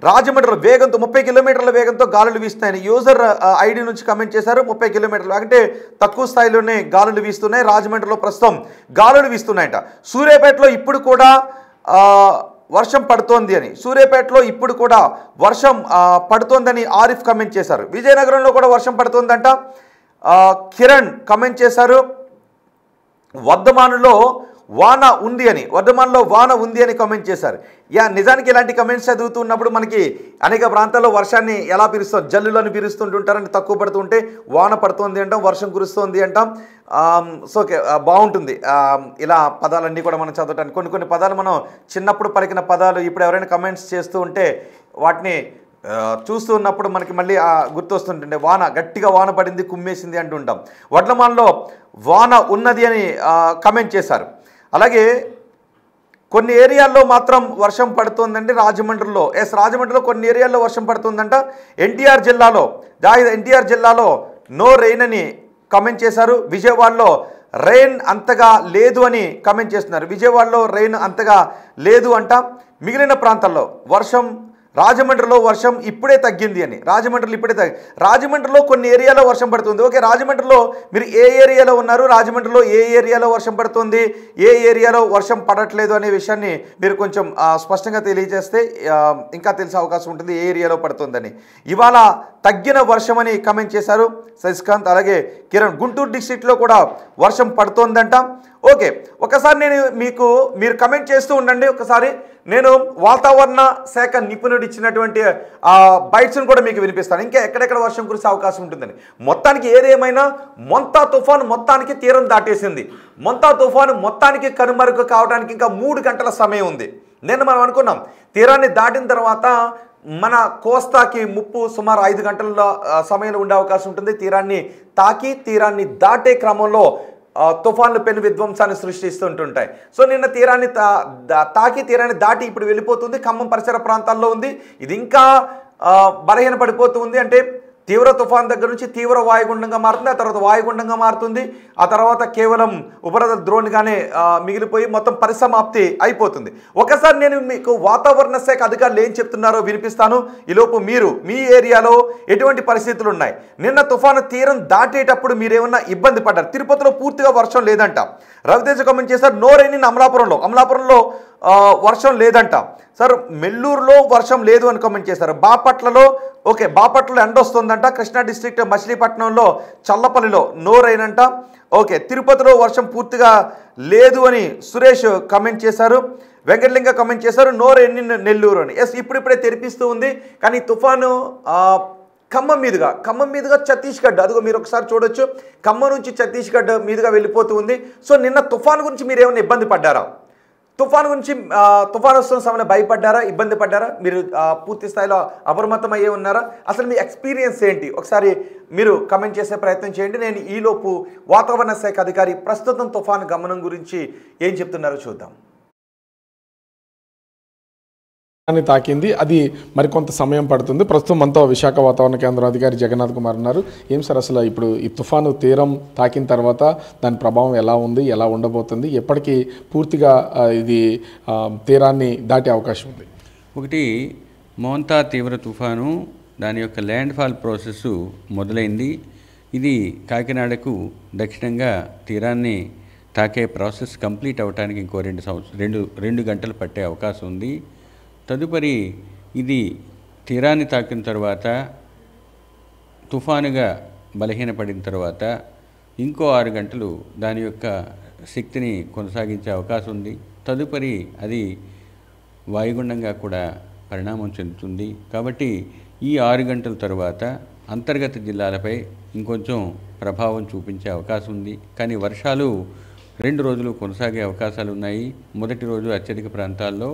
రాజమండ్రిలో వేగంతో 30 కిలోమీటర్ల వేగంతో గాలులు వీస్తున్నాయని యూజర్ ఐడి నుంచి కమెంట్ చేశారు. 30 కిలోమీటర్లు అంటే తక్కువ స్థాయిలోనే గాలులు వీస్తున్నాయి. రాజమండ్రిలో ప్రస్తుతం గాలులు వీస్తున్నాయంట. సూర్యాపేటలో ఇప్పుడు కూడా వర్షం పడుతోంది అని, సూర్యాపేటలో ఇప్పుడు కూడా వర్షం పడుతోందని ఆరిఫ్ కమెంట్ చేశారు. విజయనగరంలో కూడా వర్షం పడుతోందంట. కిరణ్ కమెంట్ చేశారు, వర్ధమానులో వాన ఉంది అని కామెంట్ చేశారు. నిజానికి ఇలాంటి కమెంట్స్ చదువుతున్నప్పుడు మనకి అనేక ప్రాంతాల్లో వర్షాన్ని ఎలా పిలుస్తాం, జల్లులను పిలుస్తుంటుంటారని, తక్కువ పడుతుంటే వాన పడుతుంది అంటాం, వర్షం కురుస్తుంది అంటాం. సో ఓకే, బాగుంటుంది ఇలా పదాలన్నీ కూడా మనం చదవటానికి. కొన్ని పదాలు మనం చిన్నప్పుడు పలికిన పదాలు ఇప్పుడు ఎవరైనా కమెంట్స్ చేస్తూ ఉంటే వాటిని చూస్తూ ఉన్నప్పుడు మనకి మళ్ళీ గుర్తొస్తుంటుండే. గట్టిగా వాన పడింది, కుమ్మేసింది అంటుంటాం. వడ్లమాన్లో వాన ఉన్నది అని కమెంట్ చేశారు. అలాగే కొన్ని ఏరియాల్లో మాత్రం వర్షం పడుతుందండి రాజమండ్రిలో. రాజమండ్రిలో కొన్ని ఏరియాల్లో వర్షం పడుతుందంట. ఎన్టీఆర్ జిల్లాలో నో రెయిన్ అని కామెంట్ చేశారు. విజయవాడలో రెయిన్ అంతగా లేదు అని కామెంట్ చేస్తున్నారు. విజయవాడలో రెయిన్ అంతగా లేదు అంట. మిగిలిన ప్రాంతాల్లో వర్షం, రాజమండ్రిలో వర్షం ఇప్పుడే తగ్గింది అని. రాజమండ్రిలో కొన్ని ఏరియాలో వర్షం పడుతుంది. ఓకే, రాజమండ్రిలో మీరు ఏ ఏరియాలో ఉన్నారు, రాజమండ్రిలో ఏ ఏరియాలో వర్షం పడుతుంది, ఏ ఏరియాలో వర్షం పడట్లేదు అనే విషయాన్ని మీరు కొంచెం స్పష్టంగా తెలియజేస్తే ఇంకా తెలిసే అవకాశం ఉంటుంది ఏ ఏరియాలో పడుతుందని. ఇవాళ తగ్గిన వర్షం అని కామెంట్ చేశారు శశికాంత్, అలాగే కిరణ్. గుంటూరు డిస్ట్రిక్ట్లో కూడా వర్షం పడుతోందంట. ఓకే, ఒకసారి మీరు కమెంట్ చేస్తూ ఉండండి. ఒకసారి నేను వాతావరణ శాఖ నిపుణుడు ఇచ్చినటువంటి బైట్స్ను కూడా మీకు వినిపిస్తాను, ఇంకా ఎక్కడెక్కడ వర్షం కురిసే అవకాశం ఉంటుందని. మొత్తానికి ఏదేమైనా మొంతా తుఫాను మొత్తానికి తీరం దాటేసింది. మొంతా తుఫాను మొత్తానికి కనుమరుగు కావడానికి ఇంకా 3 గంటల సమయం ఉంది. నేను మనం అనుకున్నాం తీరాన్ని దాటిన తర్వాత మన కోస్తాకి ముప్పు సుమారు 5 గంటల సమయంలో ఉండే అవకాశం ఉంటుంది. తీరాన్ని దాటే క్రమంలో తుఫాన్లు పెను విధ్వంసాన్ని సృష్టిస్తుంటుంటాయి. సో నిన్న తీరాన్ని దాటి ఇప్పుడు వెళ్ళిపోతుంది. ఖమ్మం పరిసర ప్రాంతాల్లో ఉంది. ఇది ఇంకా బలహీన పడిపోతుంది. అంటే తీవ్ర తుఫాన్ దగ్గర నుంచి తీవ్ర వాయుగుండంగా మారుతుంది, ఆ తర్వాత వాయుగుండంగా మారుతుంది, ఆ తర్వాత కేవలం ఉపరితల ద్రోణిగానే మిగిలిపోయి మొత్తం పరిసమాప్తి అయిపోతుంది. ఒకసారి నేను మీకు వాతావరణ శాఖ అధికారులు ఏం చెప్తున్నారో వినిపిస్తాను. ఈలోపు మీరు మీ ఏరియాలో ఎటువంటి పరిస్థితులు ఉన్నాయి, నిన్న తుఫాను తీరం దాటేటప్పుడు మీరేమన్నా ఇబ్బంది పడ్డారు? తిరుపతిలో పూర్తిగా వర్షం లేదంట. రవితేజ కామెంట్ చేశారు నో రెయిన్ ఇన్ అమలాపురంలో వర్షం లేదంట. సార్ మెల్లూరులో వర్షం లేదు అని కామెంట్ చేశారు. బాపట్లలో ఎండ వస్తుందంట. కృష్ణా డిస్ట్రిక్ట్ మచిలీపట్నంలో చల్లపల్లిలో నో రెయిన్ అంట. ఓకే, తిరుపతిలో వర్షం పూర్తిగా లేదు అని సురేష్ కామెంట్ చేశారు. వెంకటలింగ కామెంట్ చేశారు నో రెయిన్ ఇన్ నెల్లూరు అని. ఇప్పుడిప్పుడే తెరిపిస్తూ ఉంది. కానీ తుఫాను ఖమ్మం మీదుగా ఛత్తీస్గఢ్, అదిగో మీరు ఒకసారి చూడొచ్చు, ఖమ్మం నుంచి ఛత్తీస్గఢ్ మీదుగా వెళ్ళిపోతూ ఉంది. సో నిన్న తుఫాను గురించి మీరు ఏమైనా ఇబ్బంది పడ్డారా? తుఫాను వస్తున్న సమయంలో భయపడ్డారా, ఇబ్బంది పడ్డారా? మీరు పూర్తి స్థాయిలో అప్రమత్తం అయ్యే ఉన్నారా? అసలు మీ ఎక్స్పీరియన్స్ ఏంటి ఒకసారి మీరు కమెంట్ చేసే ప్రయత్నం చేయండి. నేను ఈలోపు వాతావరణ శాఖ అధికారి ప్రస్తుతం తుఫాను గమనం గురించి ఏం చెప్తున్నారో చూద్దాం. తాకింది, అది మరికొంత సమయం పడుతుంది. ప్రస్తుతం మనతో విశాఖ వాతావరణ కేంద్రం అధికారి జగన్నాథ్ కుమార్ ఉన్నారు. ఏం సార్ అసలు ఇప్పుడు ఈ తుఫాను తీరం తాకిన తర్వాత దాని ప్రభావం ఎలా ఉంది, ఎలా ఉండబోతుంది, ఎప్పటికీ పూర్తిగా ఇది తీరాన్ని దాటే అవకాశం ఉంది? ఒకటి, మోంతా తీవ్ర తుఫాను దాని యొక్క ల్యాండ్ ఫాల్ ప్రాసెస్ మొదలైంది. ఇది కాకినాడకు దక్షిణంగా తీరాన్ని తాకే ప్రాసెస్ కంప్లీట్ అవ్వడానికి ఇంకో 2 గంటలు పట్టే అవకాశం ఉంది. తదుపరి ఇది తీరాన్ని తాకిన తర్వాత తుఫానుగా బలహీనపడిన తర్వాత ఇంకో 6 గంటలు దాని యొక్క శక్తిని కొనసాగించే అవకాశం ఉంది. తదుపరి అది వాయుగుండంగా కూడా పరిణామం చెందుతుంది. కాబట్టి ఈ 6 గంటల తర్వాత అంతర్గత జిల్లాలపై ఇంకొంచెం ప్రభావం చూపించే అవకాశం ఉంది. కానీ వర్షాలు 2 రోజులు కొనసాగే అవకాశాలు ఉన్నాయి. మొదటి రోజు అత్యధిక ప్రాంతాల్లో,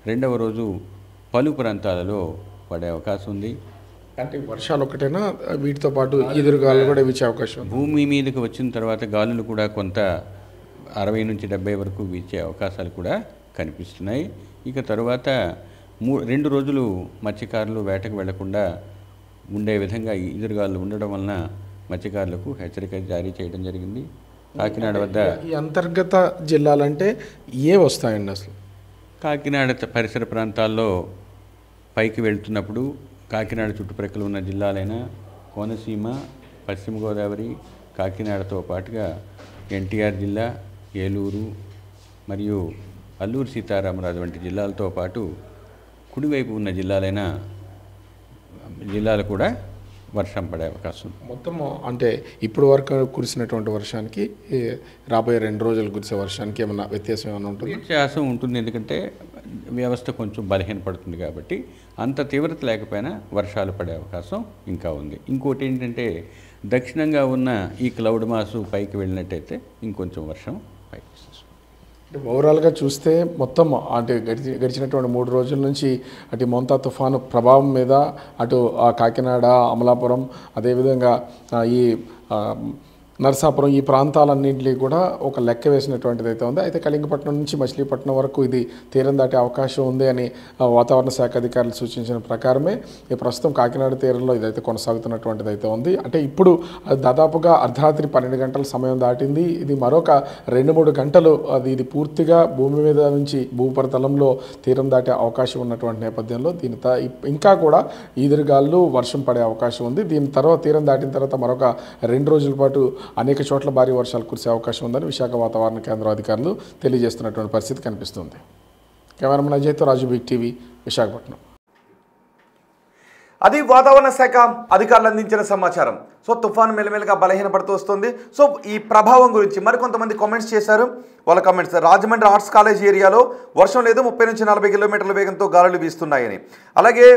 రెండవ రోజు పలు ప్రాంతాలలో పడే అవకాశం ఉంది. అంటే వర్షాలు ఒకటేనా, వీటితో పాటు ఎదురుగాలు కూడా వీచే అవకాశం? భూమి మీదకి వచ్చిన తర్వాత గాలులు కూడా కొంత 60 నుంచి 70 వరకు వీచే అవకాశాలు కూడా కనిపిస్తున్నాయి. ఇక తరువాత 2 రోజులు మత్స్యకారులు వేటకు వెళ్లకుండా ఉండే విధంగా ఎదురుగాలు ఉండడం వలన మత్స్యకారులకు హెచ్చరిక జారీ చేయడం జరిగింది. కాకినాడ వద్ద ఈ అంతర్గత జిల్లాలంటే ఏ వస్తాయండి అసలు? కాకినాడ పరిసర ప్రాంతాల్లో పైకి వెళ్తున్నప్పుడు కాకినాడ చుట్టుప్రక్కల ఉన్న జిల్లాలైన కోనసీమ, పశ్చిమ గోదావరి, కాకినాడతో పాటుగా ఎన్టీఆర్ జిల్లా, ఏలూరు మరియు అల్లూరు సీతారామరాజు వంటి జిల్లాలతో పాటు కుడివైపు ఉన్న జిల్లాలు కూడా వర్షం పడే అవకాశం. మొత్తం అంటే ఇప్పుడు వరకు కురిసినటువంటి వర్షానికి రాబోయే 2 రోజులు కురిసే వర్షానికి ఏమైనా వ్యత్యాసం ఏమైనా ఉంటుంది? వ్యత్యాసం ఉంటుంది, ఎందుకంటే వ్యవస్థ కొంచెం బలహీనపడుతుంది కాబట్టి అంత తీవ్రత లేకపోయినా వర్షాలు పడే అవకాశం ఇంకా ఉంది. ఇంకోటి ఏంటంటే దక్షిణంగా ఉన్న ఈ క్లౌడ్ మాసు పైకి వెళ్ళినట్టయితే ఇంకొంచెం వర్షం పైకి వస్తుంది. ఓవరాల్గా చూస్తే మొత్తం అంటే గడిచినటువంటి 3 రోజుల నుంచి అటు మోంతా తుఫాను ప్రభావం మీద అటు కాకినాడ, అమలాపురం, అదేవిధంగా ఈ నరసాపురం ఈ ప్రాంతాలన్నింటినీ కూడా ఒక లెక్క వేసినటువంటిది అయితే ఉంది. అయితే కళింగపట్నం నుంచి మచిలీపట్నం వరకు ఇది తీరం దాటే అవకాశం ఉంది అని వాతావరణ శాఖ అధికారులు సూచించిన ప్రకారమే ఈ ప్రస్తుతం కాకినాడ తీరంలో ఇదైతే కొనసాగుతున్నటువంటిది అయితే ఉంది. అంటే ఇప్పుడు దాదాపుగా అర్ధరాత్రి 12 గంటల సమయం దాటింది. ఇది మరొక 2-3 గంటలు ఇది పూర్తిగా భూమి మీద నుంచి భూపరితలంలో తీరం దాటే అవకాశం ఉన్నటువంటి నేపథ్యంలో ఇంకా కూడా ఈదురుగాలు వర్షం పడే అవకాశం ఉంది. దీని తర్వాత తీరం దాటిన తర్వాత మరొక 2 రోజుల పాటు అనేక చోట్ల భారీ వర్షాలు కురిసే అవకాశం ఉందని విశాఖ వాతావరణ కేంద్రం అధికారులు తెలియజేస్తున్నటువంటి పరిస్థితి కనిపిస్తుంది. కెమెరామెన్ అజయ్తో రాజు, బిగ్ టీవీ, విశాఖపట్నం. అది వాతావరణ శాఖ అధికారులు అందించిన సమాచారం. సో తుఫాను మెల్లమెల్లగా బలహీనపడుతూ వస్తుంది. సో ఈ ప్రభావం గురించి మరికొంతమంది కామెంట్స్ చేశారు. వాళ్ళ కామెంట్స్: రాజమండ్రి ఆర్ట్స్ కాలేజ్ ఏరియాలో వర్షం లేదు, 30 నుంచి 40 కిలోమీటర్ల వేగంతో గాలులు వీస్తున్నాయని. అలాగే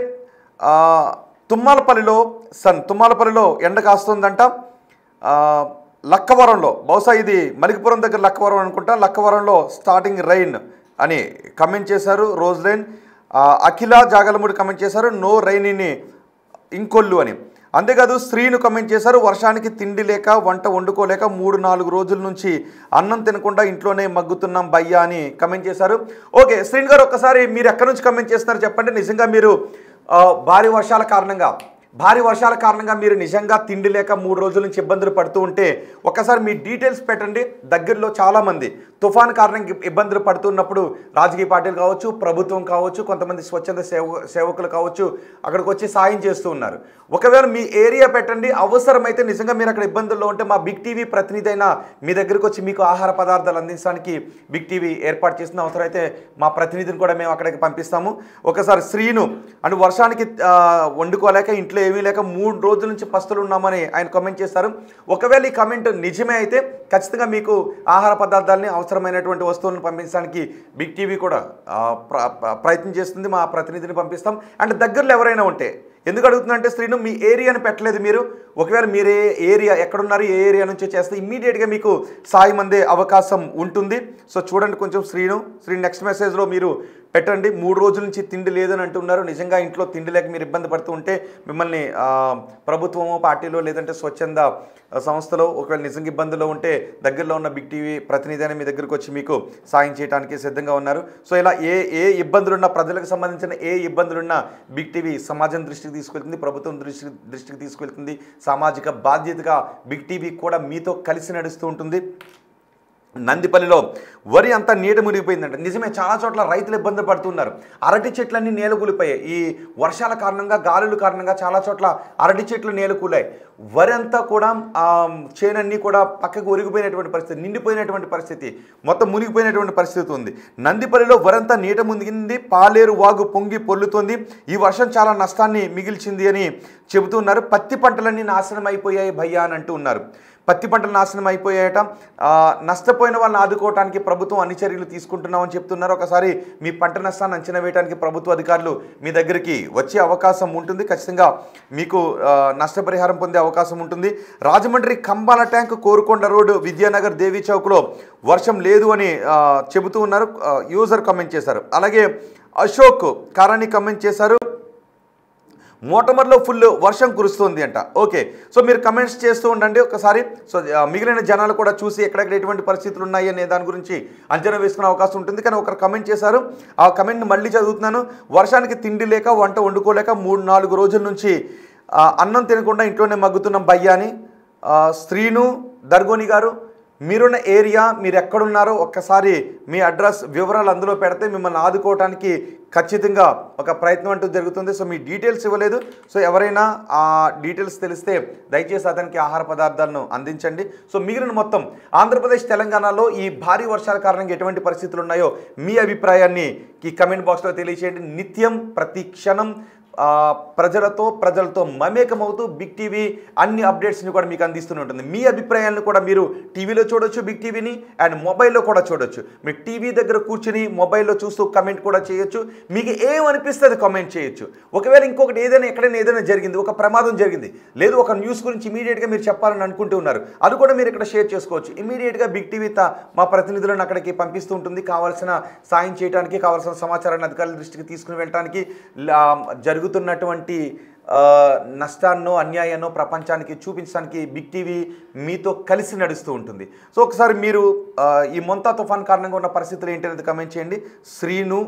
తుమ్మాలపల్లిలో ఎండ కాస్తుందంట. లక్కవరంలో, బహుశా ఇది మలికిపురం దగ్గర లక్కవరం అనుకుంటా, లక్కవరంలో స్టార్టింగ్ రైన్ అని కమెంట్ చేశారు రోజ్లైన్. అఖిల జాగలమూడి కమెంట్ చేశారు నో రైన్ ఇన్ ఇంకొల్లు అని. అంతేకాదు శ్రీను కమెంట్ చేశారు వర్షానికి తిండి లేక వంట వండుకోలేక 3-4 రోజుల నుంచి అన్నం తినకుండా ఇంట్లోనే మగ్గుతున్నాం భయ్యా అని కమెంట్ చేశారు. ఓకే శ్రీను గారు, ఒక్కసారి మీరు ఎక్కడి నుంచి కమెంట్ చేస్తున్నారు చెప్పండి. నిజంగా మీరు భారీ వర్షాల కారణంగా మీరు నిజంగా తిండి లేక 3 రోజుల నుంచి ఇబ్బందులు పడుతూ ఉంటే ఒక్కసారి మీ డీటెయిల్స్ పెట్టండి. దగ్గరలో చాలామంది తుఫాన్ కారణంగా ఇబ్బందులు పడుతున్నప్పుడు రాజకీయ పార్టీలు కావచ్చు, ప్రభుత్వం కావచ్చు, కొంతమంది స్వచ్ఛంద సేవకులు కావచ్చు, అక్కడికి వచ్చి సాయం చేస్తూ ఉన్నారు. ఒకవేళ మీ ఏరియా పెట్టండి. అవసరమైతే నిజంగా మీరు అక్కడ ఇబ్బందుల్లో ఉంటే మా బిగ్ టీవీ ప్రతినిధి అయినా మీ దగ్గరికి వచ్చి మీకు ఆహార పదార్థాలు అందించడానికి బిగ్ టీవీ ఏర్పాటు చేసిన అవసరమైతే మా ప్రతినిధిని కూడా మేము అక్కడికి పంపిస్తాము. ఒకసారి శ్రీను అంటే వర్షానికి వండుకోలేక ఇంట్లో ఏమీ లేక 3 రోజుల నుంచి పస్తులు ఉన్నామని ఆయన కామెంట్ చేశారు. ఒకవేళ ఈ కామెంట్ నిజమే అయితే ఖచ్చితంగా మీకు ఆహార పదార్థాలని అవసరమైనటువంటి వస్తువులను పంపించడానికి బిగ్ టీవీ కూడా ప్రయత్నం చేస్తుంది. మా ప్రతినిధిని పంపిస్తాం. అండ్ దగ్గరలో ఎవరైనా ఉంటే, ఎందుకు అడుగుతుందంటే శ్రీను మీ ఏరియాని పెట్టలేదు మీరు. ఒకవేళ మీరు ఏరియా ఎక్కడున్నారు, ఏ ఏరియా నుంచి చేస్తే ఇమ్మీడియట్గా మీకు సాయం అందే అవకాశం ఉంటుంది. సో చూడండి కొంచెం శ్రీను నెక్స్ట్ మెసేజ్లో మీరు పెట్టండి. 3 రోజుల నుంచి తిండి లేదని అంటున్నారు. నిజంగా ఇంట్లో తిండి లేక మీరు ఇబ్బంది పడుతూ ఉంటే మిమ్మల్ని ప్రభుత్వమో పార్టీలో లేదంటే స్వచ్ఛంద సంస్థలో ఒకవేళ నిజంగా ఇబ్బందుల్లో ఉంటే దగ్గరలో ఉన్న బిగ్ టీవీ ప్రతినిధి అని మీ దగ్గరకు వచ్చి మీకు సాయం చేయడానికి సిద్ధంగా ఉన్నారు. సో ఇలా ఏ ఇబ్బందులున్నా, ప్రజలకు సంబంధించిన ఏ ఇబ్బందులున్నా బిగ్ టీవీ సమాజం దృష్టికి తీసుకెళ్తుంది, ప్రభుత్వం దృష్టికి తీసుకెళ్తుంది. సామాజిక బాధ్యతగా బిగ్ టీవీ కూడా మీతో కలిసి నడుస్తూ ఉంటుంది. నందిపల్లిలో వరి అంతా నీట మునిగిపోయిందంట. నిజమే, చాలా చోట్ల రైతులు ఇబ్బంది పడుతున్నారు. అరటి చెట్లన్నీ నేలకూలిపోయాయి. ఈ వర్షాల కారణంగా, గాలుల కారణంగా చాలా చోట్ల అరటి చెట్లు నేలకూలాయి. వరి అంతా కూడా చేనన్నీ కూడా పక్కకు ఒరిగిపోయినటువంటి పరిస్థితి, నిండిపోయినటువంటి పరిస్థితి, మొత్తం మునిగిపోయినటువంటి పరిస్థితి ఉంది. నందిపల్లిలో వరి అంతా నీట మునిగింది. పాలేరు వాగు పొంగి పొల్లుతోంది. ఈ వర్షం చాలా నష్టాన్ని మిగిల్చింది అని చెబుతున్నారు. పత్తి పంటలన్నీ నాశనం అయిపోయాయి భయ్యా అని అంటూ ఉన్నారు. పత్తి పంటలు నాశనం అయిపోయాయట. నష్టపోయిన వాళ్ళని ఆదుకోవడానికి ప్రభుత్వం అన్ని చర్యలు తీసుకుంటున్నామని చెప్తున్నారు. ఒకసారి మీ పంట నష్టాన్ని అంచనా వేయడానికి ప్రభుత్వ అధికారులు మీ దగ్గరికి వచ్చే అవకాశం ఉంటుంది. ఖచ్చితంగా మీకు నష్టపరిహారం పొందే అవకాశం ఉంటుంది. రాజమండ్రి కంబాల ట్యాంక్, కోరుకొండ రోడ్డు, విద్యానగర్, దేవీ చౌక్లో వర్షం లేదు అని చెబుతూ ఉన్నారు. యూజర్ కామెంట్ చేశారు. అలాగే అశోక్ కారాన్ని కామెంట్ చేశారు. మోటమర్లో ఫుల్ వర్షం కురుస్తుంది అంట. ఓకే, సో మీరు కమెంట్స్ చేస్తూ ఉండండి ఒకసారి. సో మిగిలిన జనాలు కూడా చూసి ఎక్కడెక్కడ ఎటువంటి పరిస్థితులు ఉన్నాయి అనే దాని గురించి అంచనా వేసుకునే అవకాశం ఉంటుంది. కానీ ఒకరు కమెంట్ చేశారు, ఆ కమెంట్ని మళ్ళీ చదువుతున్నాను. వర్షానికి తిండి లేక వంట వండుకోలేక 3-4 రోజుల నుంచి అన్నం తినకుండా ఇంట్లోనే మగ్గుతున్నాం భయ్యా అని. శ్రీను దర్గోని గారు, మీరున్న ఏరియా, మీరు ఎక్కడున్నారో ఒక్కసారి మీ అడ్రస్ వివరాలు అందులో పెడితే మిమ్మల్ని ఆదుకోవడానికి ఖచ్చితంగా ఒక ప్రయత్నం అంటూ జరుగుతుంది. సో మీ డీటెయిల్స్ ఇవ్వలేదు. సో ఎవరైనా ఆ డీటెయిల్స్ తెలిస్తే దయచేసి అతనికి ఆహార పదార్థాలను అందించండి. సో మిగిలిన మొత్తం ఆంధ్రప్రదేశ్, తెలంగాణలో ఈ భారీ వర్షాల కారణంగా ఎటువంటి పరిస్థితులు ఉన్నాయో మీ అభిప్రాయాన్ని ఈ కమెంట్ బాక్స్లో తెలియజేయండి. నిత్యం ప్రతి క్షణం ప్రజలతో మమేకమవుతూ బిగ్ టీవీ అన్ని అప్డేట్స్ని కూడా మీకు అందిస్తూనే ఉంటుంది. మీ అభిప్రాయాలను కూడా మీరు టీవీలో చూడొచ్చు, బిగ్ టీవీని, అండ్ మొబైల్లో కూడా చూడొచ్చు. మీరు టీవీ దగ్గర కూర్చుని మొబైల్లో చూస్తూ కమెంట్ కూడా చేయొచ్చు. మీకు ఏమనిపిస్తుంది కామెంట్ చేయొచ్చు. ఒకవేళ ఇంకొకటి ఎక్కడైనా ఏదైనా జరిగింది, ఒక ప్రమాదం జరిగింది, లేదు ఒక న్యూస్ గురించి ఇమీడియట్గా మీరు చెప్పాలని అనుకుంటూ ఉన్నారు, అది కూడా మీరు ఇక్కడ షేర్ చేసుకోవచ్చు. ఇమీడియట్గా బిగ్ టీవీ మా ప్రతినిధులను అక్కడికి పంపిస్తూ ఉంటుంది. కావాల్సిన సాయం చేయడానికి, కావాల్సిన సమాచారాన్ని అధికారుల దృష్టికి తీసుకుని వెళ్ళడానికి జరుగుతున్నటువంటి నష్టాన్నో అన్యాయాన్నో ప్రపంచానికి చూపించడానికి బిగ్ టీవీ మీతో కలిసి నడుస్తూ ఉంటుంది. సో ఒకసారి మీరు ఈ మొంతా తుఫాన్ కారణంగా ఉన్న పరిస్థితులు ఏంటి అనేది కమెంట్ చేయండి. శ్రీను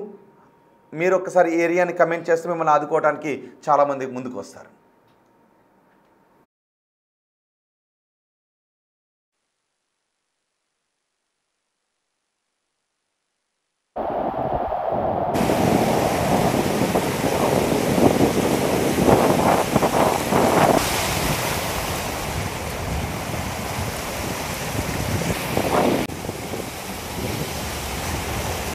మీరు ఒకసారి ఏరియాని కమెంట్ చేస్తే మిమ్మల్ని ఆదుకోవడానికి చాలామంది ముందుకు వస్తారు.